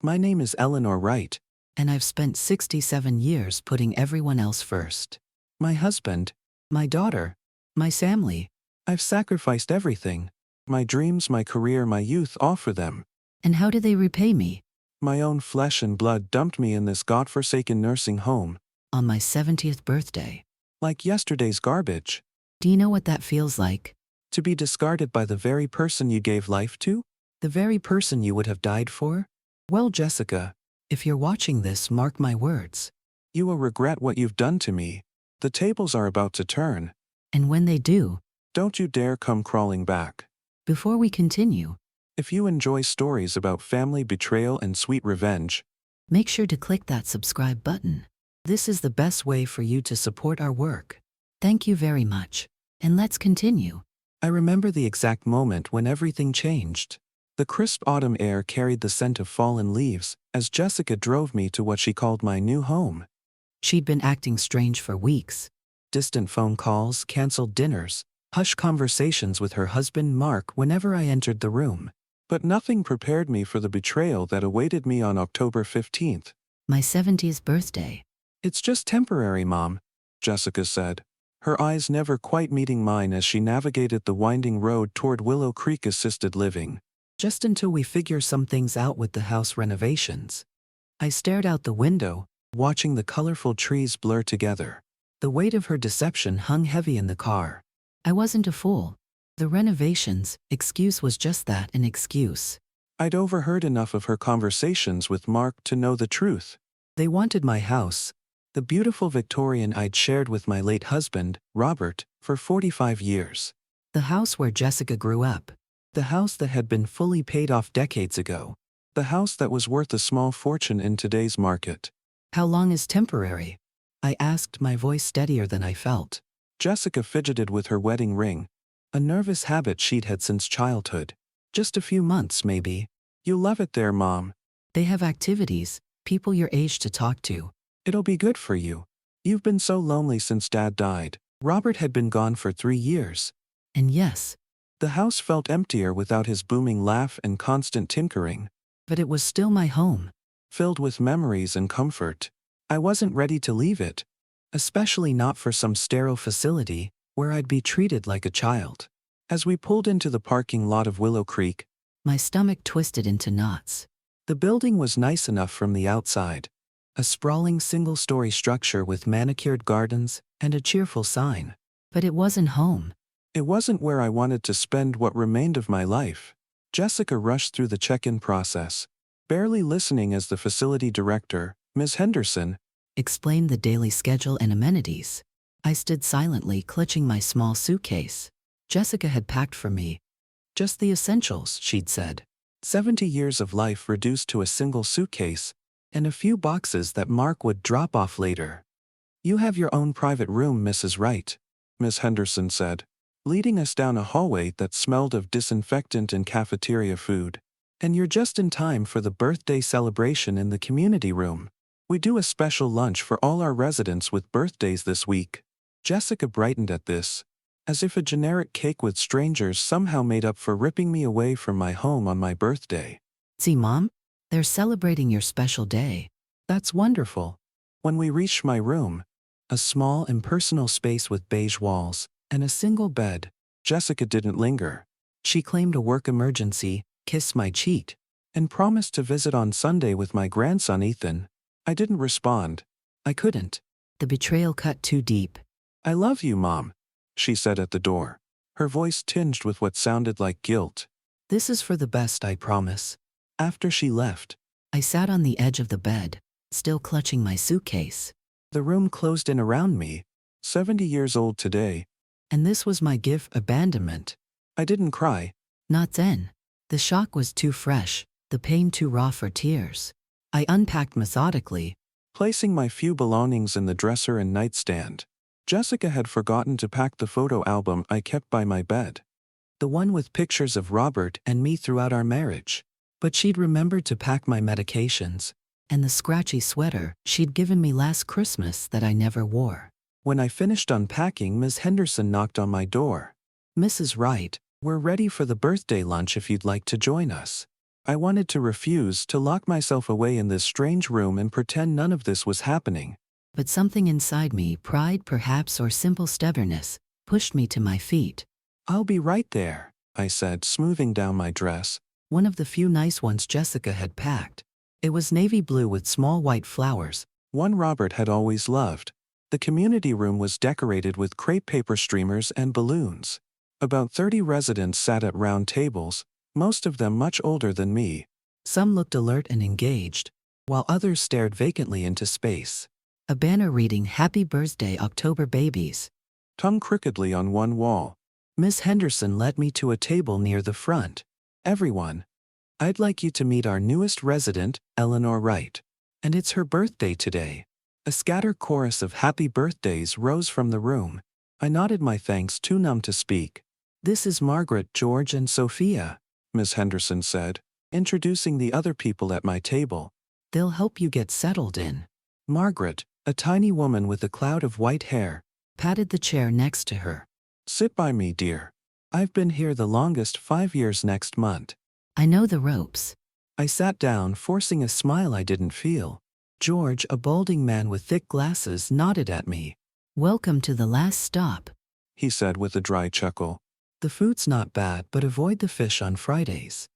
My name is Eleanor Wright. And I've spent 67 years putting everyone else first. My husband. My daughter. My family. I've sacrificed everything. My dreams, my career, my youth, all for them. And how do they repay me? My own flesh and blood dumped me in this godforsaken nursing home. On my 70th birthday. Like yesterday's garbage. Do you know what that feels like? To be discarded by the very person you gave life to? The very person you would have died for? Well, Jessica, if you're watching this, mark my words. You will regret what you've done to me. The tables are about to turn. And when they do, don't you dare come crawling back. Before we continue, if you enjoy stories about family betrayal and sweet revenge, make sure to click that subscribe button. This is the best way for you to support our work. Thank you very much. And let's continue. I remember the exact moment when everything changed. The crisp autumn air carried the scent of fallen leaves as Jessica drove me to what she called my new home. She'd been acting strange for weeks. Distant phone calls, canceled dinners, hushed conversations with her husband Mark whenever I entered the room. But nothing prepared me for the betrayal that awaited me on October 15th. My 70th birthday. It's just temporary, Mom, Jessica said, her eyes never quite meeting mine as she navigated the winding road toward Willow Creek Assisted Living. Just until we figure some things out with the house renovations. I stared out the window, watching the colorful trees blur together. The weight of her deception hung heavy in the car. I wasn't a fool. The renovations excuse was just that, an excuse. I'd overheard enough of her conversations with Mark to know the truth. They wanted my house, the beautiful Victorian I'd shared with my late husband, Robert, for 45 years. The house where Jessica grew up. The house that had been fully paid off decades ago. The house that was worth a small fortune in today's market. How long is temporary? I asked, my voice steadier than I felt. Jessica fidgeted with her wedding ring, a nervous habit she'd had since childhood. Just a few months, maybe. You'll love it there, Mom. They have activities, people your age to talk to. It'll be good for you. You've been so lonely since Dad died. Robert had been gone for 3 years. And yes, the house felt emptier without his booming laugh and constant tinkering. But it was still my home. Filled with memories and comfort. I wasn't ready to leave it. Especially not for some sterile facility, where I'd be treated like a child. As we pulled into the parking lot of Willow Creek, my stomach twisted into knots. The building was nice enough from the outside. A sprawling single-story structure with manicured gardens and a cheerful sign. But it wasn't home. It wasn't where I wanted to spend what remained of my life. Jessica rushed through the check-in process, barely listening as the facility director, Ms. Henderson, explained the daily schedule and amenities. I stood silently, clutching my small suitcase. Jessica had packed for me. Just the essentials, she'd said. 70 years of life reduced to a single suitcase, and a few boxes that Mark would drop off later. You have your own private room, Mrs. Wright, Ms. Henderson said, leading us down a hallway that smelled of disinfectant and cafeteria food. And you're just in time for the birthday celebration in the community room. We do a special lunch for all our residents with birthdays this week. Jessica brightened at this, as if a generic cake with strangers somehow made up for ripping me away from my home on my birthday. See, Mom? They're celebrating your special day. That's wonderful. When we reached my room, a small impersonal space with beige walls, and a single bed, Jessica didn't linger. She claimed a work emergency, kissed my cheek, and promised to visit on Sunday with my grandson Ethan. I didn't respond. I couldn't. The betrayal cut too deep. I love you, Mom, she said at the door, her voice tinged with what sounded like guilt. This is for the best, I promise. After she left, I sat on the edge of the bed, still clutching my suitcase. The room closed in around me, 70 years old today. And this was my gift, abandonment. I didn't cry. Not then. The shock was too fresh, the pain too raw for tears. I unpacked methodically, placing my few belongings in the dresser and nightstand. Jessica had forgotten to pack the photo album I kept by my bed. The one with pictures of Robert and me throughout our marriage. But she'd remembered to pack my medications. And the scratchy sweater she'd given me last Christmas that I never wore. When I finished unpacking, Ms. Henderson knocked on my door. Mrs. Wright, we're ready for the birthday lunch if you'd like to join us. I wanted to refuse, to lock myself away in this strange room and pretend none of this was happening. But something inside me, pride perhaps or simple stubbornness, pushed me to my feet. "I'll be right there," I said, smoothing down my dress. One of the few nice ones Jessica had packed. It was navy blue with small white flowers. One Robert had always loved. The community room was decorated with crepe paper streamers and balloons. About 30 residents sat at round tables, most of them much older than me. Some looked alert and engaged, while others stared vacantly into space. A banner reading "Happy Birthday October Babies" hung crookedly on one wall. Miss Henderson led me to a table near the front. "Everyone, I'd like you to meet our newest resident, Eleanor Wright. And it's her birthday today." A scattered chorus of happy birthdays rose from the room. I nodded my thanks, too numb to speak. "This is Margaret, George, and Sophia," Miss Henderson said, introducing the other people at my table. "They'll help you get settled in." Margaret, a tiny woman with a cloud of white hair, patted the chair next to her. "Sit by me, dear. I've been here the longest, 5 years next month." "I know the ropes." I sat down, forcing a smile I didn't feel. George, a balding man with thick glasses, nodded at me. "Welcome to the last stop," he said with a dry chuckle. "The food's not bad, but avoid the fish on Fridays."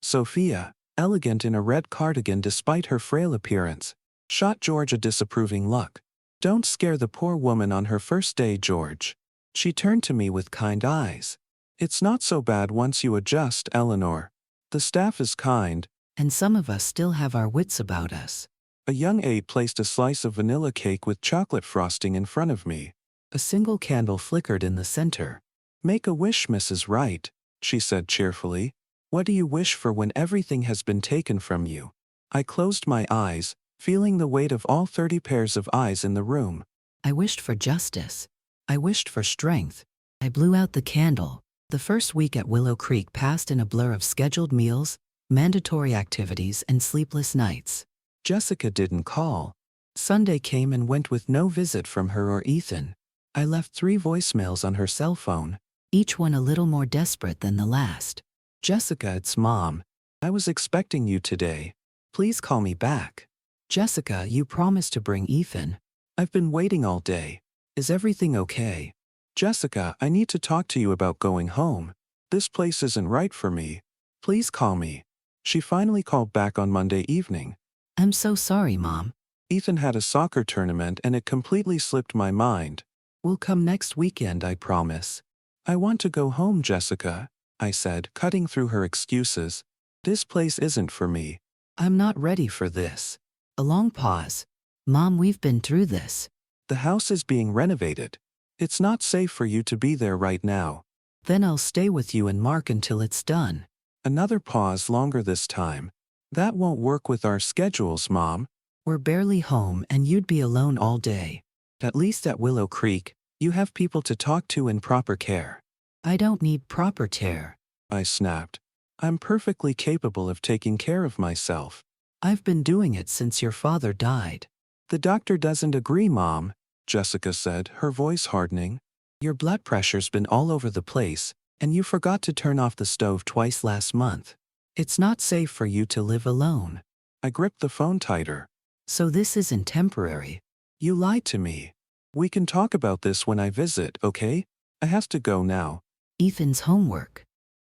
Sophia, elegant in a red cardigan despite her frail appearance, shot George a disapproving look. "Don't scare the poor woman on her first day, George." She turned to me with kind eyes. "It's not so bad once you adjust, Eleanor. The staff is kind. And some of us still have our wits about us." A young aide placed a slice of vanilla cake with chocolate frosting in front of me. A single candle flickered in the center. "Make a wish, Mrs. Wright," she said cheerfully. "What do you wish for when everything has been taken from you?" I closed my eyes, feeling the weight of all 30 pairs of eyes in the room. I wished for justice. I wished for strength. I blew out the candle. The first week at Willow Creek passed in a blur of scheduled meals, mandatory activities, and sleepless nights. Jessica didn't call. Sunday came and went with no visit from her or Ethan. I left 3 voicemails on her cell phone, each one a little more desperate than the last. "Jessica, it's Mom. I was expecting you today. Please call me back." "Jessica, you promised to bring Ethan. I've been waiting all day. Is everything okay?" "Jessica, I need to talk to you about going home. This place isn't right for me. Please call me." She finally called back on Monday evening. "I'm so sorry, Mom. Ethan had a soccer tournament and it completely slipped my mind. "We'll come next weekend, I promise." "I want to go home, Jessica," I said, cutting through her excuses. "This place isn't for me. I'm not ready for this." A long pause. "Mom, we've been through this." "The house is being renovated. It's not safe for you to be there right now." "Then I'll stay with you and Mark until it's done." Another pause, longer this time. "That won't work with our schedules, Mom. "We're barely home and you'd be alone all day." "At least at Willow Creek, you have people to talk to in proper care." "I don't need proper care," I snapped. "I'm perfectly capable of taking care of myself. "I've been doing it since your father died." "The doctor doesn't agree, Mom," Jessica said, her voice hardening. "Your blood pressure's been all over the place, and you forgot to turn off the stove twice last month. It's not safe for you to live alone." I gripped the phone tighter. "So this isn't temporary." "You lied to me. We can talk about this when I visit, okay? I have to go now." "Ethan's homework."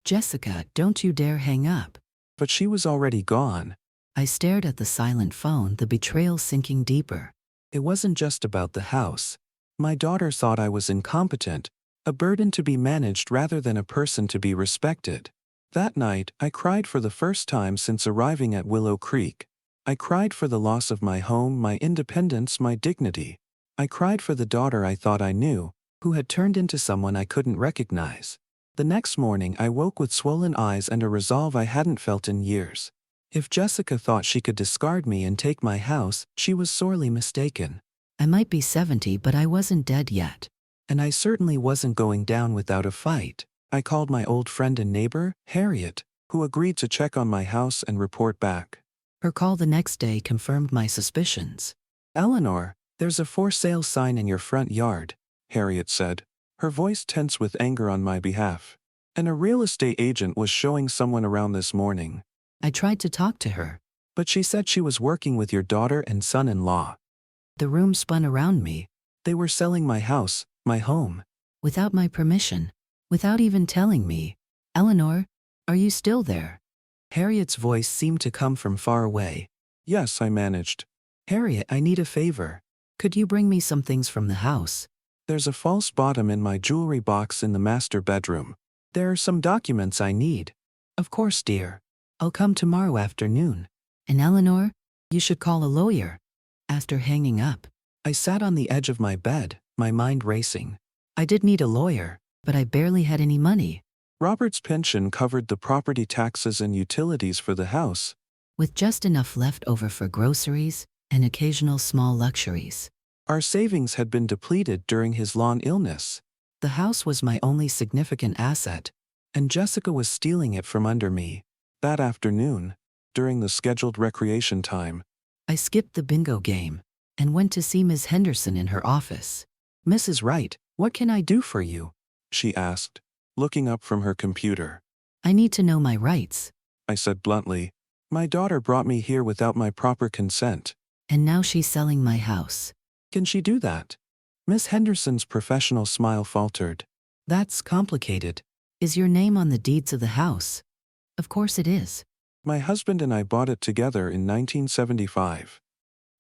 "Jessica, don't you dare hang up." But she was already gone. I stared at the silent phone, the betrayal sinking deeper. It wasn't just about the house. My daughter thought I was incompetent, a burden to be managed rather than a person to be respected. That night, I cried for the first time since arriving at Willow Creek. I cried for the loss of my home, my independence, my dignity. I cried for the daughter I thought I knew, who had turned into someone I couldn't recognize. The next morning, I woke with swollen eyes and a resolve I hadn't felt in years. If Jessica thought she could discard me and take my house, she was sorely mistaken. I might be 70, but I wasn't dead yet. And I certainly wasn't going down without a fight. I called my old friend and neighbor, Harriet, who agreed to check on my house and report back. Her call the next day confirmed my suspicions. "Eleanor, there's a for sale sign in your front yard," Harriet said, her voice tense with anger on my behalf. "And a real estate agent was showing someone around this morning." I tried to talk to her. But she said she was working with your daughter and son-in-law. The room spun around me. They were selling my house, my home. Without my permission. Without even telling me. Eleanor, are you still there? Harriet's voice seemed to come from far away. Yes, I managed. Harriet, I need a favor. Could you bring me some things from the house? There's a false bottom in my jewelry box in the master bedroom. There are some documents I need. Of course, dear. I'll come tomorrow afternoon. And Eleanor, you should call a lawyer. After hanging up, I sat on the edge of my bed, my mind racing. I did need a lawyer, but I barely had any money. Robert's pension covered the property taxes and utilities for the house, with just enough left over for groceries and occasional small luxuries. Our savings had been depleted during his long illness. The house was my only significant asset, and Jessica was stealing it from under me. That afternoon, during the scheduled recreation time, I skipped the bingo game and went to see Ms. Henderson in her office. "Mrs. Wright, what can I do for you?" she asked, looking up from her computer. "I need to know my rights," I said bluntly. "My daughter brought me here without my proper consent. "and now she's selling my house." Can she do that?" Miss Henderson's professional smile faltered. "That's complicated. Is your name on the deeds of the house?" "Of course it is." My husband and I bought it together in 1975.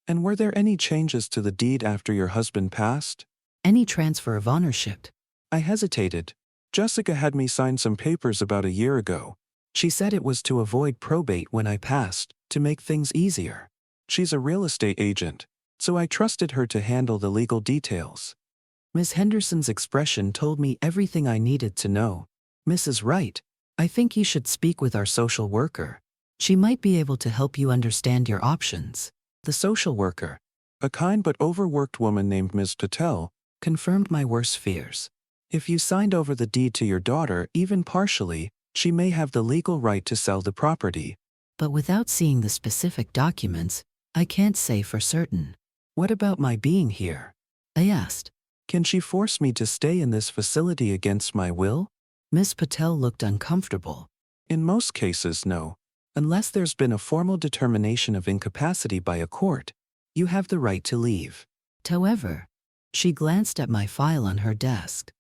"And were there any changes to the deed after your husband passed?" "Any transfer of ownership?" I hesitated. Jessica had me sign some papers about a year ago. She said it was to avoid probate when I passed, to make things easier. She's a real estate agent, so I trusted her to handle the legal details. Miss Henderson's expression told me everything I needed to know. "Mrs. Wright, I think you should speak with our social worker. She might be able to help you understand your options." The social worker, a kind but overworked woman named Ms. Patel, confirmed my worst fears. "If you signed over the deed to your daughter, even partially, she may have the legal right to sell the property." "But without seeing the specific documents, I can't say for certain." "What about my being here?" I asked. "Can she force me to stay in this facility against my will?" Ms. Patel looked uncomfortable. "In most cases, no. Unless there's been a formal determination of incapacity by a court, you have the right to leave." However, she glanced at my file on her desk.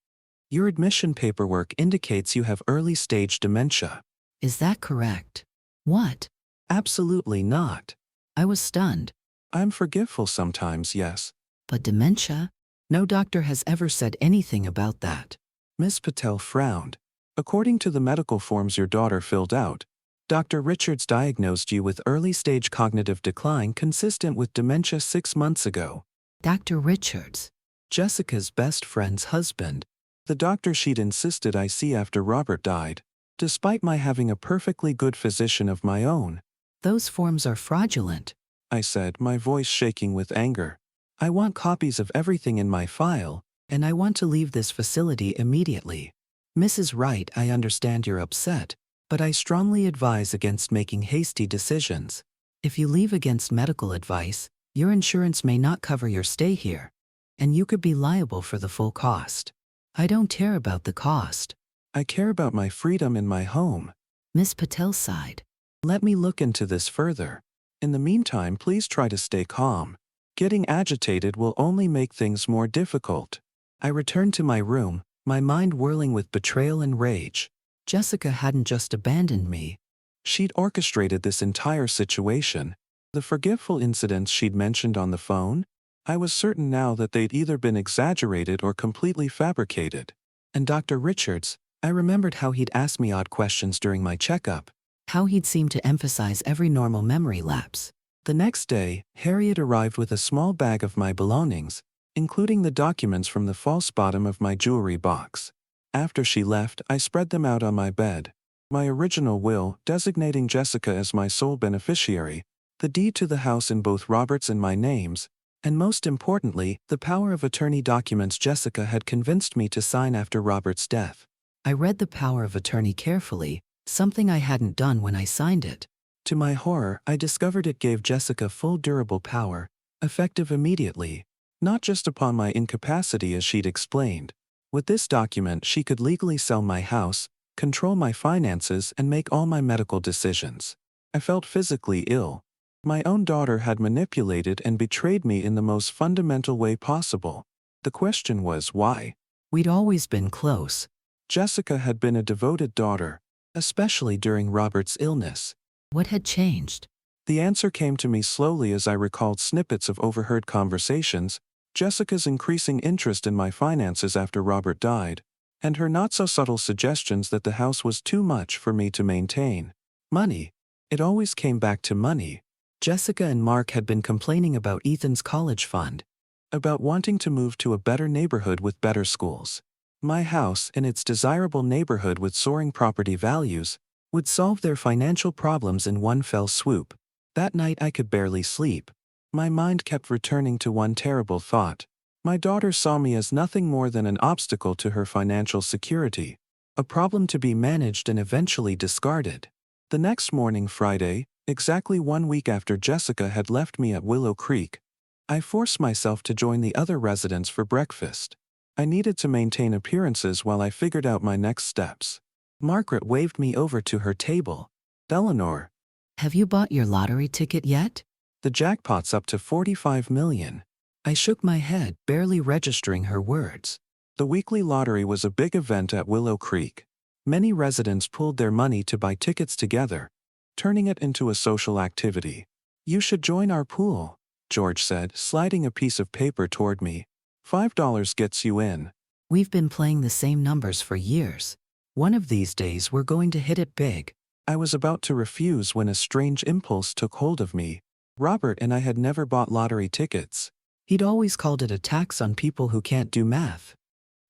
"Your admission paperwork indicates you have early-stage dementia." "Is that correct?" "What?" "Absolutely not." I was stunned. "I'm forgetful sometimes, yes." "But dementia? No doctor has ever said anything about that." Miss Patel frowned. "According to the medical forms your daughter filled out, Dr. Richards diagnosed you with early-stage cognitive decline consistent with dementia 6 months ago." "Dr. Richards?" "Jessica's best friend's husband. The doctor she'd insisted I see after Robert died, despite my having a perfectly good physician of my own." "Those forms are fraudulent," I said, my voice shaking with anger. "I want copies of everything in my file, and I want to leave this facility immediately. Mrs. Wright, I understand you're upset, but I strongly advise against making hasty decisions. If you leave against medical advice, your insurance may not cover your stay here, and you could be liable for the full cost." "I don't care about the cost." "I care about my freedom in my home." Miss Patel sighed. "Let me look into this further. In the meantime, please try to stay calm. Getting agitated will only make things more difficult." I returned to my room, my mind whirling with betrayal and rage. Jessica hadn't just abandoned me. She'd orchestrated this entire situation. The forgetful incidents she'd mentioned on the phone, I was certain now that they'd either been exaggerated or completely fabricated. And Dr. Richards, I remembered how he'd asked me odd questions during my checkup. How he'd seemed to emphasize every normal memory lapse. The next day, Harriet arrived with a small bag of my belongings, including the documents from the false bottom of my jewelry box. After she left, I spread them out on my bed. My original will, designating Jessica as my sole beneficiary, the deed to the house in both Robert's and my names, and most importantly, the power of attorney documents Jessica had convinced me to sign after Robert's death. I read the power of attorney carefully, something I hadn't done when I signed it. To my horror, I discovered it gave Jessica full durable power, effective immediately, not just upon my incapacity as she'd explained. With this document, she could legally sell my house, control my finances, and make all my medical decisions. I felt physically ill. My own daughter had manipulated and betrayed me in the most fundamental way possible. The question was why? We'd always been close. Jessica had been a devoted daughter, especially during Robert's illness. What had changed? The answer came to me slowly as I recalled snippets of overheard conversations, Jessica's increasing interest in my finances after Robert died, and her not-so-subtle suggestions that the house was too much for me to maintain. Money. It always came back to money. Jessica and Mark had been complaining about Ethan's college fund, about wanting to move to a better neighborhood with better schools. My house, in its desirable neighborhood with soaring property values, would solve their financial problems in one fell swoop. That night I could barely sleep. My mind kept returning to one terrible thought. My daughter saw me as nothing more than an obstacle to her financial security, a problem to be managed and eventually discarded. The next morning, Friday, exactly 1 week after Jessica had left me at Willow Creek, I forced myself to join the other residents for breakfast. I needed to maintain appearances while I figured out my next steps. Margaret waved me over to her table. Eleanor. Have you bought your lottery ticket yet? The jackpot's up to 45 million. I shook my head, barely registering her words. The weekly lottery was a big event at Willow Creek. Many residents pooled their money to buy tickets together, turning it into a social activity. You should join our pool, George said, sliding a piece of paper toward me. $5 gets you in. We've been playing the same numbers for years. One of these days we're going to hit it big. I was about to refuse when a strange impulse took hold of me. Robert and I had never bought lottery tickets. He'd always called it a tax on people who can't do math.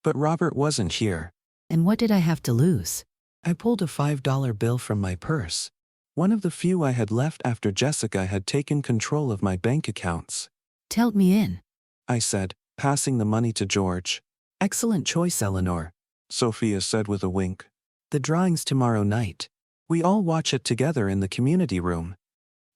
But Robert wasn't here. And what did I have to lose? I pulled a $5 bill from my purse, one of the few I had left after Jessica had taken control of my bank accounts. Tell me in, I said, passing the money to George. Excellent choice, Eleanor, Sophia said with a wink. The drawing's tomorrow night. We all watch it together in the community room.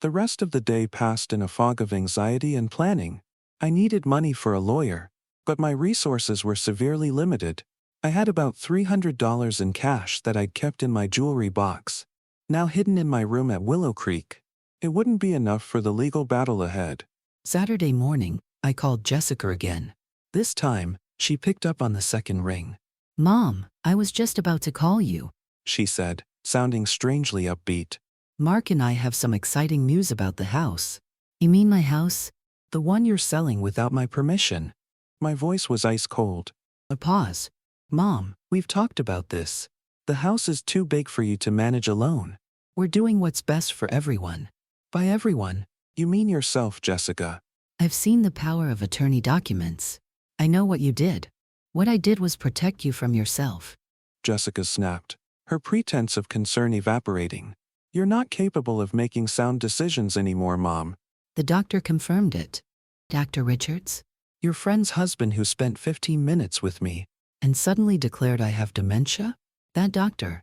The rest of the day passed in a fog of anxiety and planning. I needed money for a lawyer, but my resources were severely limited. I had about $300 in cash that I'd kept in my jewelry box, now hidden in my room at Willow Creek. It wouldn't be enough for the legal battle ahead. Saturday morning, I called Jessica again. This time, she picked up on the second ring. Mom, I was just about to call you, she said, sounding strangely upbeat. Mark and I have some exciting news about the house. You mean my house? The one you're selling without my permission. My voice was ice cold. A pause. Mom, we've talked about this. The house is too big for you to manage alone. We're doing what's best for everyone. By everyone, you mean yourself, Jessica. I've seen the power of attorney documents. I know what you did. What I did was protect you from yourself. Jessica snapped, her pretense of concern evaporating. You're not capable of making sound decisions anymore, Mom. The doctor confirmed it. Dr. Richards? Your friend's husband who spent 15 minutes with me. And suddenly declared I have dementia? That doctor.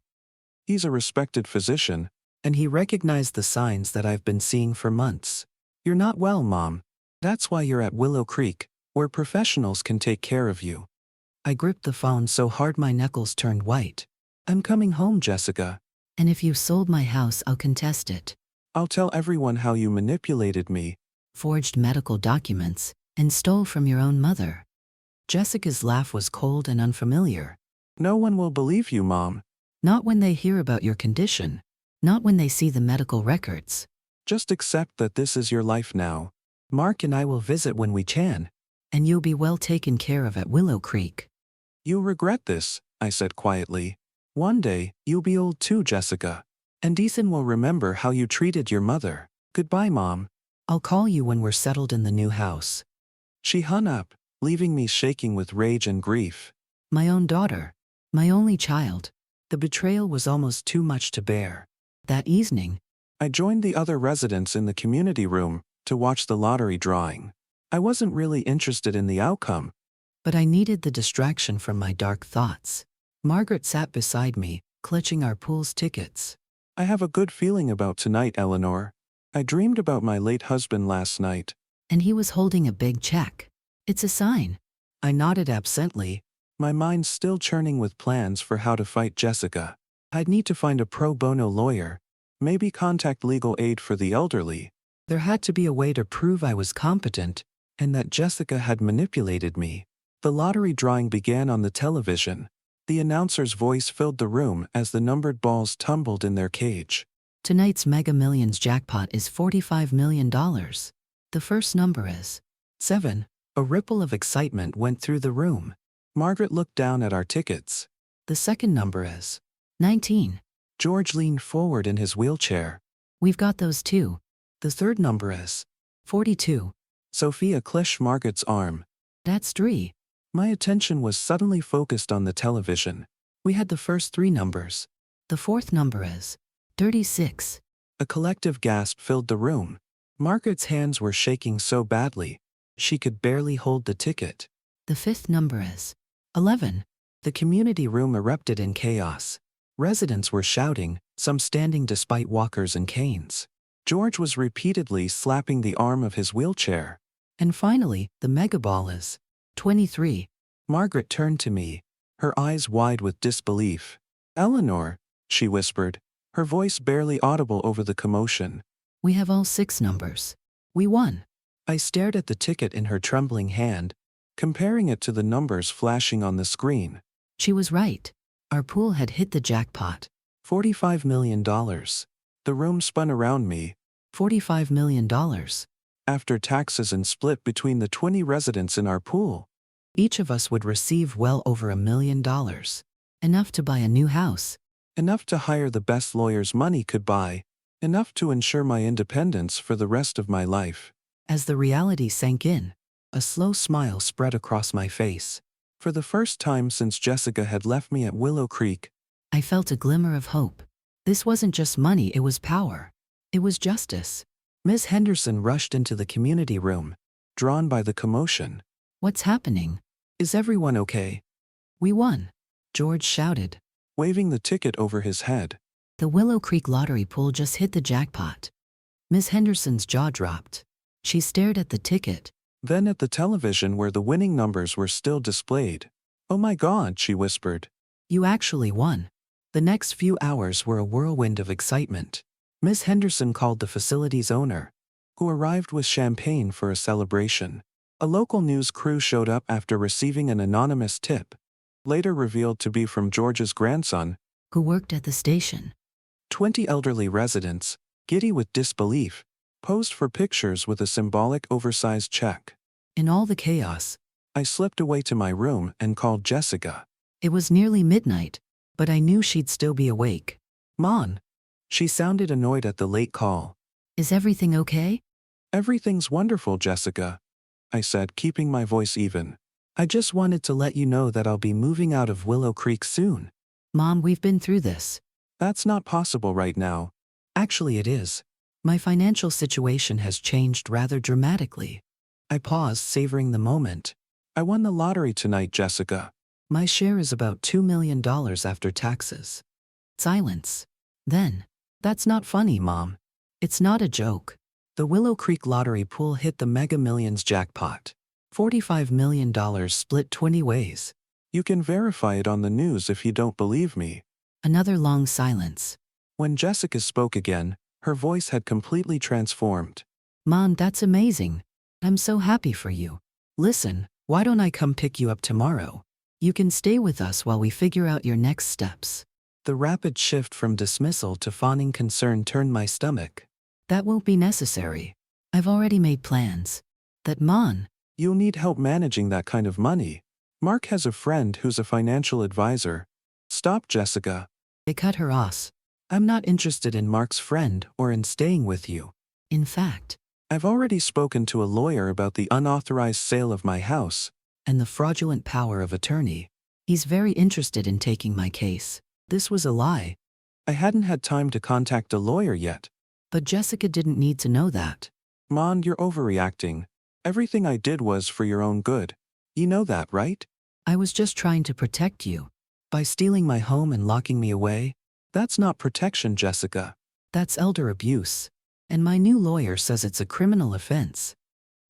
He's a respected physician, and he recognized the signs that I've been seeing for months. You're not well, Mom. That's why you're at Willow Creek, where professionals can take care of you. I gripped the phone so hard my knuckles turned white. I'm coming home, Jessica. And if you sold my house, I'll contest it. I'll tell everyone how you manipulated me, Forged medical documents, and stole from your own mother. Jessica's laugh was cold and unfamiliar. No one will believe you, Mom. Not when they hear about your condition. Not when they see the medical records. Just accept that this is your life now. Mark and I will visit when we can. And you'll be well taken care of at Willow Creek. You'll regret this, I said quietly. One day, you'll be old too, Jessica. And Ethan will remember how you treated your mother. Goodbye, Mom. I'll call you when we're settled in the new house. She hung up, leaving me shaking with rage and grief. My own daughter. My only child. The betrayal was almost too much to bear. That evening, I joined the other residents in the community room to watch the lottery drawing. I wasn't really interested in the outcome, but I needed the distraction from my dark thoughts. Margaret sat beside me, clutching our pool's tickets. I have a good feeling about tonight, Eleanor. I dreamed about my late husband last night. And he was holding a big check. It's a sign. I nodded absently, my mind still churning with plans for how to fight Jessica. I'd need to find a pro bono lawyer, Maybe contact legal aid for the elderly. There had to be a way to prove I was competent And that Jessica had manipulated me. The lottery drawing began on the television. The announcer's voice filled the room as the numbered balls tumbled in their cage. Tonight's Mega Millions jackpot is $45 million. The first number is 7. A ripple of excitement went through the room. Margaret looked down at our tickets. The second number is 19. George leaned forward in his wheelchair. We've got those too. The third number is 42. Sophia clenched Margaret's arm. That's 3. My attention was suddenly focused on the television. We had the first 3 numbers. The fourth number is 36. A collective gasp filled the room. Margaret's hands were shaking so badly, she could barely hold the ticket. The fifth number is 11. The community room erupted in chaos. Residents were shouting, some standing despite walkers and canes. George was repeatedly slapping the arm of his wheelchair. And finally, the mega ball is 23. Margaret turned to me, her eyes wide with disbelief. Eleanor, she whispered, her voice barely audible over the commotion. We have all 6 numbers. We won. I stared at the ticket in her trembling hand, comparing it to the numbers flashing on the screen. She was right. Our pool had hit the jackpot. $45 million. The room spun around me. $45 million. After taxes and split between the 20 residents in our pool, each of us would receive well over $1 million. Enough to buy a new house. Enough to hire the best lawyers money could buy. Enough to ensure my independence for the rest of my life. As the reality sank in, a slow smile spread across my face. For the first time since Jessica had left me at Willow Creek, I felt a glimmer of hope. This wasn't just money, it was power. It was justice. Miss Henderson rushed into the community room, drawn by the commotion. What's happening? Is everyone okay? We won, George shouted, waving the ticket over his head. The Willow Creek lottery pool just hit the jackpot. Miss Henderson's jaw dropped. She stared at the ticket, then at the television where the winning numbers were still displayed. Oh my God, she whispered. You actually won. The next few hours were a whirlwind of excitement. Miss Henderson called the facility's owner, who arrived with champagne for a celebration. A local news crew showed up after receiving an anonymous tip, later revealed to be from George's grandson, who worked at the station. 20 elderly residents, giddy with disbelief, posed for pictures with a symbolic oversized check. In all the chaos, I slipped away to my room and called Jessica. It was nearly midnight, but I knew she'd still be awake. Mon. She sounded annoyed at the late call. Is everything okay? Everything's wonderful, Jessica, I said, keeping my voice even. I just wanted to let you know that I'll be moving out of Willow Creek soon. Mom, we've been through this. That's not possible right now. Actually, it is. My financial situation has changed rather dramatically. I paused, savoring the moment. I won the lottery tonight, Jessica. My share is about $2 million after taxes. Silence. Then, that's not funny, Mom. It's not a joke. The Willow Creek lottery pool hit the Mega Millions jackpot. $45 million split 20 ways. You can verify it on the news if you don't believe me. Another long silence. When Jessica spoke again, her voice had completely transformed. Mom, that's amazing. I'm so happy for you. Listen, why don't I come pick you up tomorrow? You can stay with us while we figure out your next steps. The rapid shift from dismissal to fawning concern turned my stomach. That won't be necessary. I've already made plans. That Mon. You'll need help managing that kind of money. Mark has a friend who's a financial advisor. Stop, Jessica. They cut her off. I'm not interested in Mark's friend or in staying with you. In fact, I've already spoken to a lawyer about the unauthorized sale of my house and the fraudulent power of attorney. He's very interested in taking my case. This was a lie. I hadn't had time to contact a lawyer yet. But Jessica didn't need to know that. Mon, you're overreacting. Everything I did was for your own good. You know that, right? I was just trying to protect you. By stealing my home and locking me away? That's not protection, Jessica. That's elder abuse. And my new lawyer says it's a criminal offense.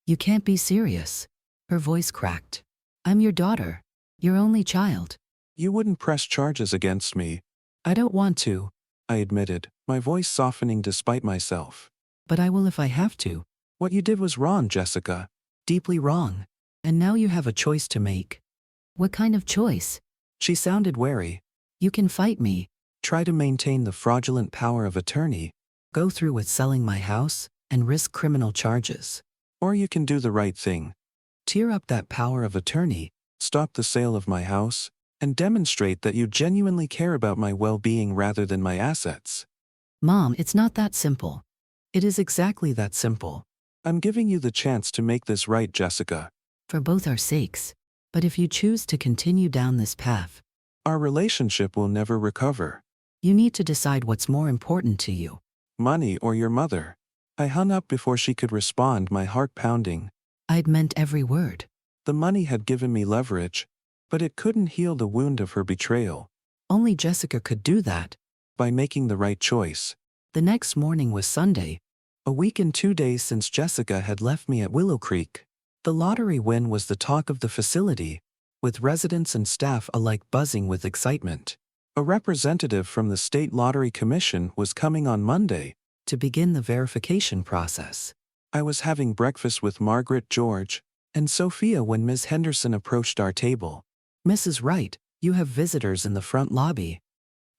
You can't be serious. Her voice cracked. I'm your daughter. Your only child. You wouldn't press charges against me. I don't want to. I admitted, my voice softening despite myself. But I will if I have to. What you did was wrong, Jessica. Deeply wrong. And now you have a choice to make. What kind of choice? She sounded wary. You can fight me. Try to maintain the fraudulent power of attorney. Go through with selling my house and risk criminal charges. Or you can do the right thing. Tear up that power of attorney. Stop the sale of my house, and demonstrate that you genuinely care about my well-being rather than my assets. Mom, it's not that simple. It is exactly that simple. I'm giving you the chance to make this right, Jessica. For both our sakes. But if you choose to continue down this path, our relationship will never recover. You need to decide what's more important to you. Money or your mother. I hung up before she could respond, my heart pounding. I'd meant every word. The money had given me leverage, but it couldn't heal the wound of her betrayal. Only Jessica could do that. By making the right choice. The next morning was Sunday. A week and 2 days since Jessica had left me at Willow Creek. The lottery win was the talk of the facility, with residents and staff alike buzzing with excitement. A representative from the State Lottery Commission was coming on Monday to begin the verification process. I was having breakfast with Margaret, George, and Sophia when Ms. Henderson approached our table. Mrs. Wright, you have visitors in the front lobby.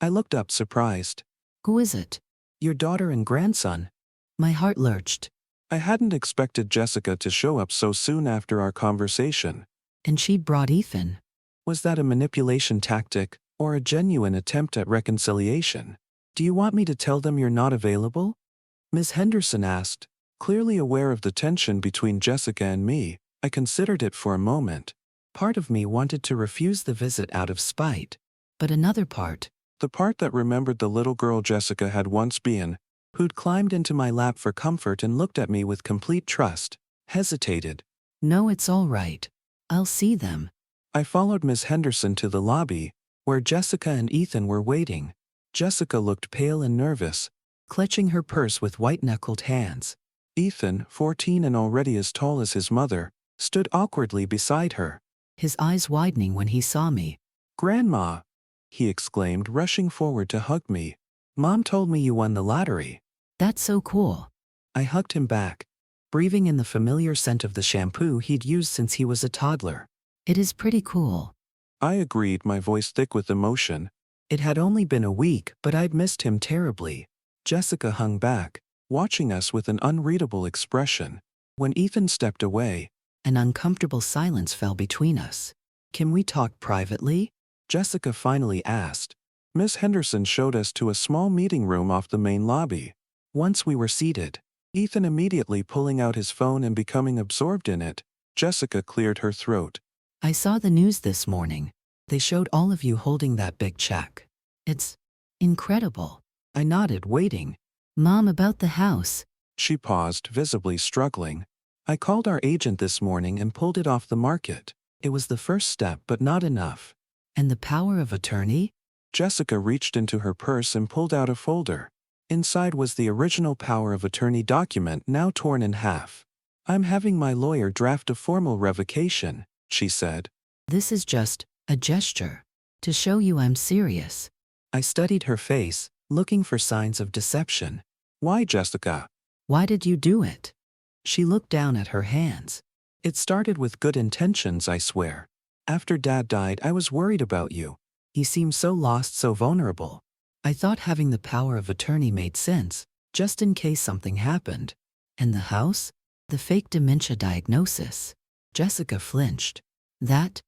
I looked up surprised. Who is it? Your daughter and grandson. My heart lurched. I hadn't expected Jessica to show up so soon after our conversation. And she'd brought Ethan. Was that a manipulation tactic, or a genuine attempt at reconciliation? Do you want me to tell them you're not available? Ms. Henderson asked, clearly aware of the tension between Jessica and me. I considered it for a moment. Part of me wanted to refuse the visit out of spite. But another part, the part that remembered the little girl Jessica had once been, who'd climbed into my lap for comfort and looked at me with complete trust, hesitated. No, it's all right. I'll see them. I followed Ms. Henderson to the lobby, where Jessica and Ethan were waiting. Jessica looked pale and nervous, clutching her purse with white-knuckled hands. Ethan, 14 and already as tall as his mother, stood awkwardly beside her. His eyes widening when he saw me. Grandma! He exclaimed, rushing forward to hug me. Mom told me you won the lottery. That's so cool. I hugged him back, breathing in the familiar scent of the shampoo he'd used since he was a toddler. It is pretty cool. I agreed, my voice thick with emotion. It had only been a week, but I'd missed him terribly. Jessica hung back, watching us with an unreadable expression. When Ethan stepped away, an uncomfortable silence fell between us. Can we talk privately? Jessica finally asked. Miss Henderson showed us to a small meeting room off the main lobby. Once we were seated, Ethan immediately pulling out his phone and becoming absorbed in it, Jessica cleared her throat. I saw the news this morning. They showed all of you holding that big check. It's incredible. I nodded, waiting. Mom, about the house. She paused, visibly struggling. I called our agent this morning and pulled it off the market. It was the first step, but not enough. And the power of attorney? Jessica reached into her purse and pulled out a folder. Inside was the original power of attorney document, now torn in half. I'm having my lawyer draft a formal revocation, she said. This is just a gesture to show you I'm serious. I studied her face, looking for signs of deception. Why, Jessica? Why did you do it? She looked down at her hands. It started with good intentions, I swear. After Dad died, I was worried about you. He seemed so lost, so vulnerable. I thought having the power of attorney made sense, just in case something happened. And the house? The fake dementia diagnosis. Jessica flinched. That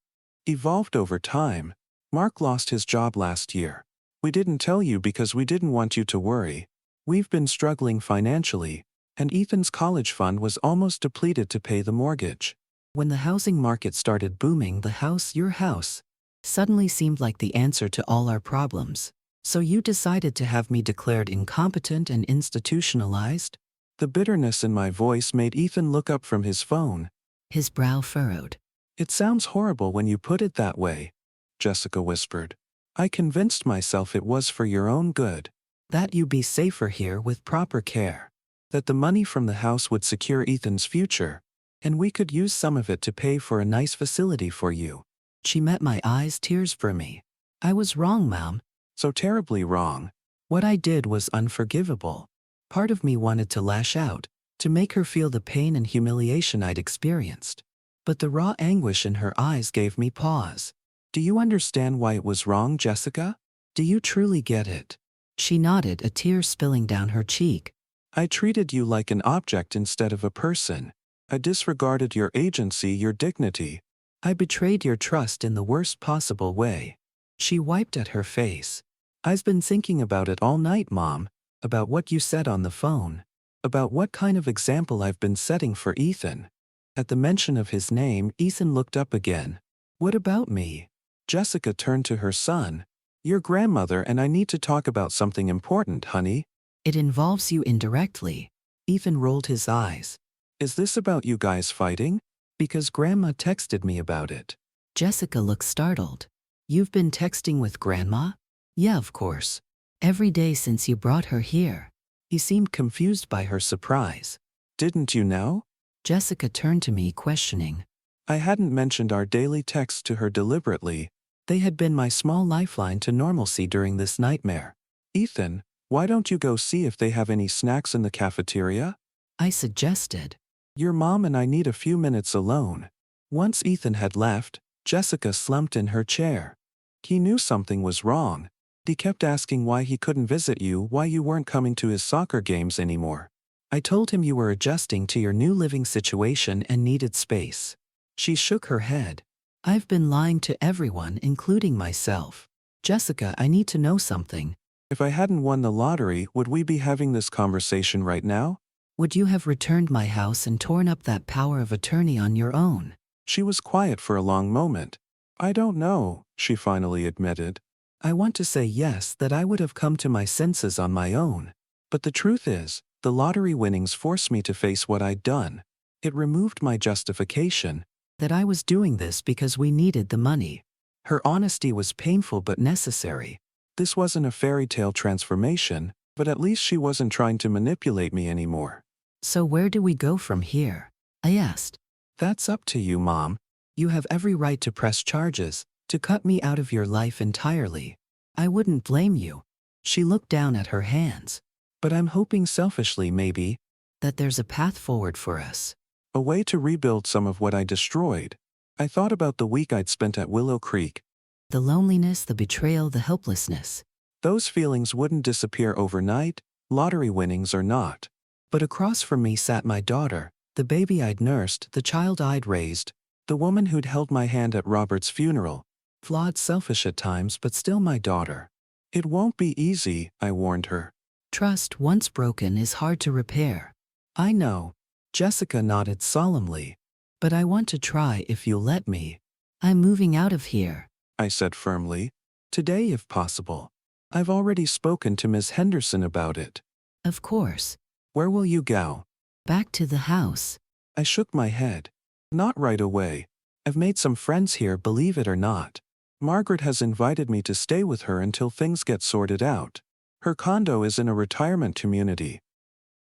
evolved over time. Mark lost his job last year. We didn't tell you because we didn't want you to worry. We've been struggling financially, and Ethan's college fund was almost depleted to pay the mortgage. When the housing market started booming, the house, your house, suddenly seemed like the answer to all our problems. So you decided to have me declared incompetent and institutionalized? The bitterness in my voice made Ethan look up from his phone. His brow furrowed. It sounds horrible when you put it that way, Jessica whispered. I convinced myself it was for your own good. That you'd be safer here with proper care. That the money from the house would secure Ethan's future, and we could use some of it to pay for a nice facility for you. She met my eyes, tears for me. I was wrong, Mom. So terribly wrong. What I did was unforgivable. Part of me wanted to lash out, to make her feel the pain and humiliation I'd experienced. But the raw anguish in her eyes gave me pause. Do you understand why it was wrong, Jessica? Do you truly get it? She nodded, a tear spilling down her cheek. I treated you like an object instead of a person. I disregarded your agency, your dignity. I betrayed your trust in the worst possible way. She wiped at her face. I've been thinking about it all night, Mom. About what you said on the phone. About what kind of example I've been setting for Ethan. At the mention of his name, Ethan looked up again. What about me? Jessica turned to her son. Your grandmother and I need to talk about something important, honey. It involves you indirectly. Ethan rolled his eyes. Is this about you guys fighting? Because Grandma texted me about it. Jessica looked startled. You've been texting with Grandma? Yeah, of course. Every day since you brought her here. He seemed confused by her surprise. Didn't you know? Jessica turned to me, questioning. I hadn't mentioned our daily texts to her deliberately. They had been my small lifeline to normalcy during this nightmare. Ethan, why don't you go see if they have any snacks in the cafeteria? I suggested. Your mom and I need a few minutes alone. Once Ethan had left, Jessica slumped in her chair. He knew something was wrong. He kept asking why he couldn't visit you, why you weren't coming to his soccer games anymore. I told him you were adjusting to your new living situation and needed space. She shook her head. I've been lying to everyone, including myself. Jessica, I need to know something. If I hadn't won the lottery, would we be having this conversation right now? Would you have returned my house and torn up that power of attorney on your own? She was quiet for a long moment. I don't know, she finally admitted. I want to say yes, that I would have come to my senses on my own. But the truth is, the lottery winnings forced me to face what I'd done. It removed my justification. That I was doing this because we needed the money. Her honesty was painful but necessary. This wasn't a fairy tale transformation, but at least she wasn't trying to manipulate me anymore. So where do we go from here? I asked. That's up to you, Mom. You have every right to press charges, to cut me out of your life entirely. I wouldn't blame you. She looked down at her hands. But I'm hoping selfishly, maybe, that there's a path forward for us. A way to rebuild some of what I destroyed. I thought about the week I'd spent at Willow Creek. The loneliness, the betrayal, the helplessness. Those feelings wouldn't disappear overnight, lottery winnings or not. But across from me sat my daughter, the baby I'd nursed, the child I'd raised, the woman who'd held my hand at Robert's funeral. Flawed, selfish at times, but still my daughter. It won't be easy, I warned her. Trust, once broken, is hard to repair. I know. Jessica nodded solemnly. But I want to try if you'll let me. I'm moving out of here, I said firmly. Today, if possible. I've already spoken to Ms. Henderson about it. Of course. Where will you go? Back to the house. I shook my head. Not right away. I've made some friends here, believe it or not. Margaret has invited me to stay with her until things get sorted out. Her condo is in a retirement community.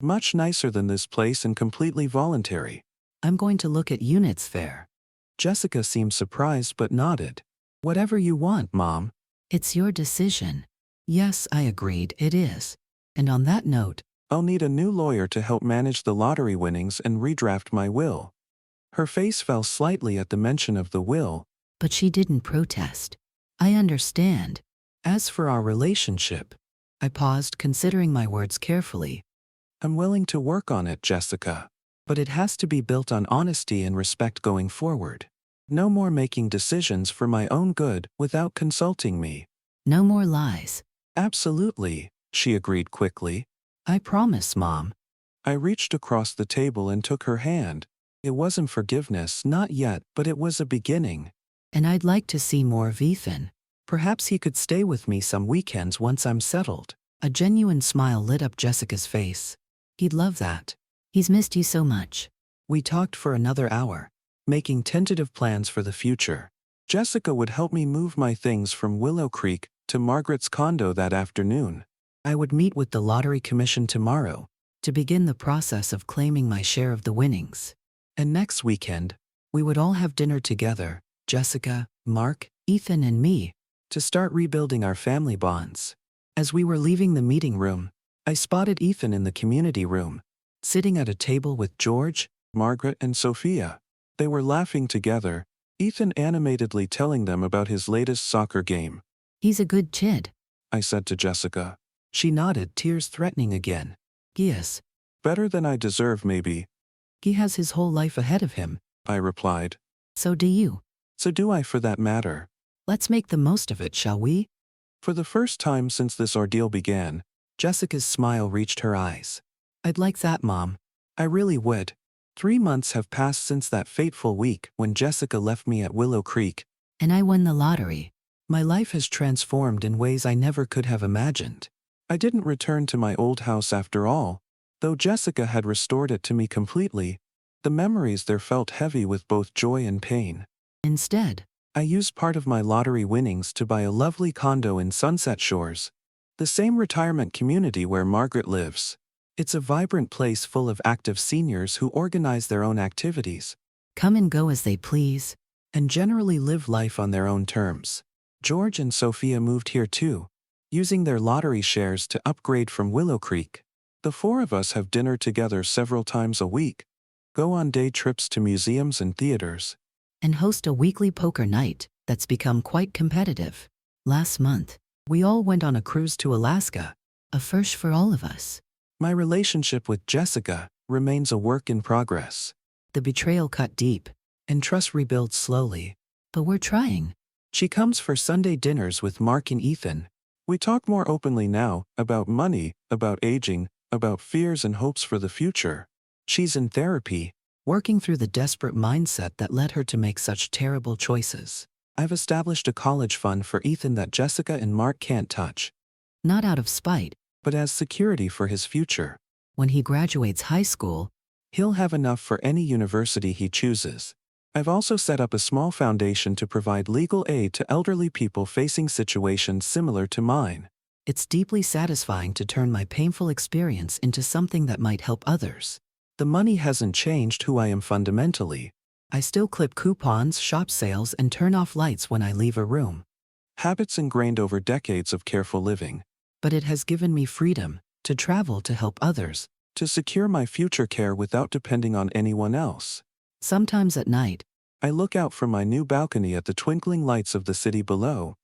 Much nicer than this place and completely voluntary. I'm going to look at units there. Jessica seemed surprised but nodded. Whatever you want, Mom. It's your decision. Yes, I agreed, it is. And on that note, I'll need a new lawyer to help manage the lottery winnings and redraft my will. Her face fell slightly at the mention of the will. But she didn't protest. I understand. As for our relationship, I paused, considering my words carefully. I'm willing to work on it, Jessica. But it has to be built on honesty and respect going forward. No more making decisions for my own good without consulting me. No more lies. Absolutely, she agreed quickly. I promise, Mom. I reached across the table and took her hand. It wasn't forgiveness, not yet, but it was a beginning. And I'd like to see more of Ethan. Perhaps he could stay with me some weekends once I'm settled. A genuine smile lit up Jessica's face. He'd love that. He's missed you so much. We talked for another hour, making tentative plans for the future. Jessica would help me move my things from Willow Creek to Margaret's condo that afternoon. I would meet with the Lottery Commission tomorrow to begin the process of claiming my share of the winnings. And next weekend, we would all have dinner together, Jessica, Mark, Ethan, and me, to start rebuilding our family bonds. As we were leaving the meeting room, I spotted Ethan in the community room, sitting at a table with George, Margaret, and Sophia. They were laughing together, Ethan animatedly telling them about his latest soccer game. He's a good kid, I said to Jessica. She nodded, tears threatening again. Yes. Better than I deserve, maybe. He has his whole life ahead of him. I replied. So do you. So do I, for that matter. Let's make the most of it, shall we? For the first time since this ordeal began, Jessica's smile reached her eyes. I'd like that, Mom. I really would. 3 months have passed since that fateful week when Jessica left me at Willow Creek. And I won the lottery. My life has transformed in ways I never could have imagined. I didn't return to my old house after all. Though Jessica had restored it to me completely, the memories there felt heavy with both joy and pain. Instead, I used part of my lottery winnings to buy a lovely condo in Sunset Shores, the same retirement community where Margaret lives. It's a vibrant place full of active seniors who organize their own activities, come and go as they please, and generally live life on their own terms. George and Sophia moved here too, using their lottery shares to upgrade from Willow Creek. The 4 of us have dinner together several times a week, go on day trips to museums and theaters, and host a weekly poker night that's become quite competitive. Last month, we all went on a cruise to Alaska, a first for all of us. My relationship with Jessica remains a work in progress. The betrayal cut deep, And trust rebuilds slowly. but we're trying. She comes for Sunday dinners with Mark and Ethan. We talk more openly now, about money, about aging, about fears and hopes for the future. She's in therapy, Working through the desperate mindset that led her to make such terrible choices. I've established a college fund for Ethan that Jessica and Mark can't touch, Not out of spite. but as security for his future. When he graduates high school, He'll have enough for any university he chooses. I've also set up a small foundation to provide legal aid to elderly people facing situations similar to mine. it's deeply satisfying to turn my painful experience into something that might help others. The money hasn't changed who I am fundamentally. I still clip coupons, shop sales, and turn off lights when I leave a room. Habits ingrained over decades of careful living. But it has given me freedom to travel to help others. To secure my future care without depending on anyone else. Sometimes at night, I look out from my new balcony at the twinkling lights of the city below.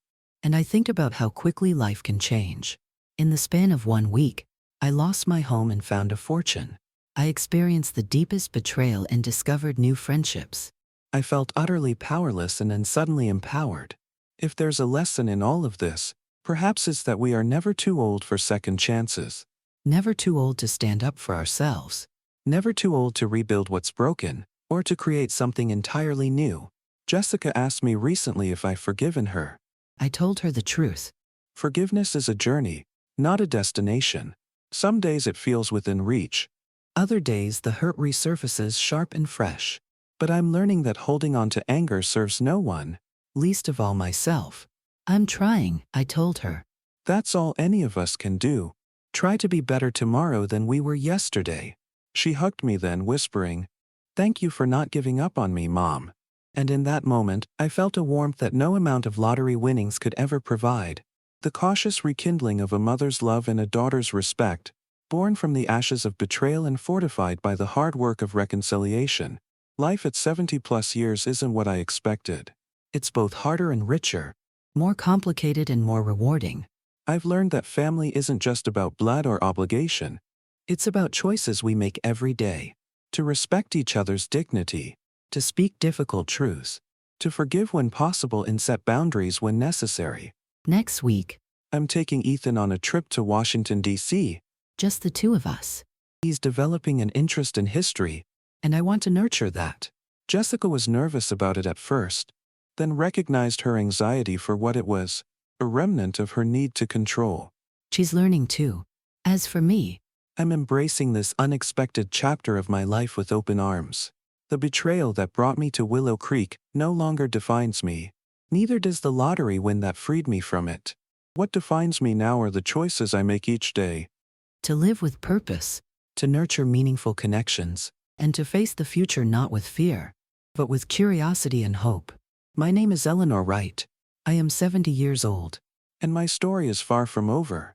and I think about how quickly life can change. In the span of 1 week, I lost my home and found a fortune. I experienced the deepest betrayal and discovered new friendships. I felt utterly powerless and then suddenly empowered. If there's a lesson in all of this, perhaps it's that we are never too old for second chances. Never too old to stand up for ourselves. Never too old to rebuild what's broken, or to create something entirely new. Jessica asked me recently if I've forgiven her. I told her the truth. Forgiveness is a journey, not a destination. Some days it feels within reach. Other days the hurt resurfaces sharp and fresh. But I'm learning that holding on to anger serves no one. Least of all myself. I'm trying, I told her. That's all any of us can do. Try to be better tomorrow than we were yesterday. She hugged me then, whispering, "Thank you for not giving up on me, Mom." And in that moment, I felt a warmth that no amount of lottery winnings could ever provide. The cautious rekindling of a mother's love and a daughter's respect, born from the ashes of betrayal and fortified by the hard work of reconciliation. Life at 70+ years isn't what I expected. It's both harder and richer. More complicated and more rewarding. I've learned that family isn't just about blood or obligation. It's about choices we make every day. To respect each other's dignity. To speak difficult truths. To forgive when possible and set boundaries when necessary. Next week, I'm taking Ethan on a trip to Washington, D.C. just the 2 of us. He's developing an interest in history, and I want to nurture that. Jessica was nervous about it at first, then recognized her anxiety for what it was, a remnant of her need to control. She's learning too. As for me, I'm embracing this unexpected chapter of my life with open arms. The betrayal that brought me to Willow Creek no longer defines me. Neither does the lottery win that freed me from it. What defines me now are the choices I make each day. to live with purpose, To nurture meaningful connections, and to face the future not with fear, but with curiosity and hope. My name is Eleanor Wright. I am 70 years old, and my story is far from over.